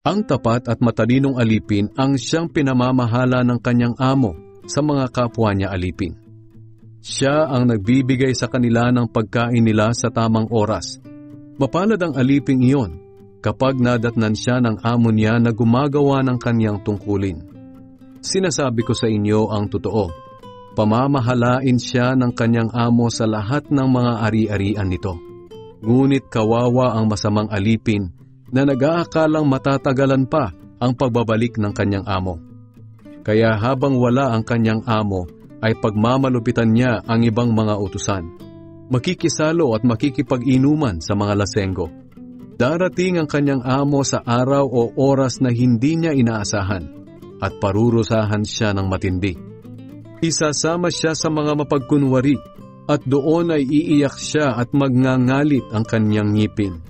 Ang tapat at matalinong alipin ang siyang pinamamahala ng kanyang amo sa mga kapwa niya alipin. Siya ang nagbibigay sa kanila ng pagkain nila sa tamang oras. Mapalad ang aliping iyon kapag nadatnan siya ng amo niya na gumagawa ng kanyang tungkulin. Sinasabi ko sa inyo ang totoo, pamamahalain siya ng kanyang amo sa lahat ng mga ari-arian nito. Ngunit kawawa ang masamang alipin na nag-aakalang matatagalan pa ang pagbabalik ng kanyang amo. Kaya habang wala ang kanyang amo, ay pagmamalupitan niya ang ibang mga utusan. Makikisalo at makikipag-inuman sa mga lasenggo. Darating ang kanyang amo sa araw o oras na hindi niya inaasahan at parurusahan siya ng matindi. Isasama siya sa mga mapagkunwari at doon ay iiyak siya at magngangalit ang kanyang ngipin.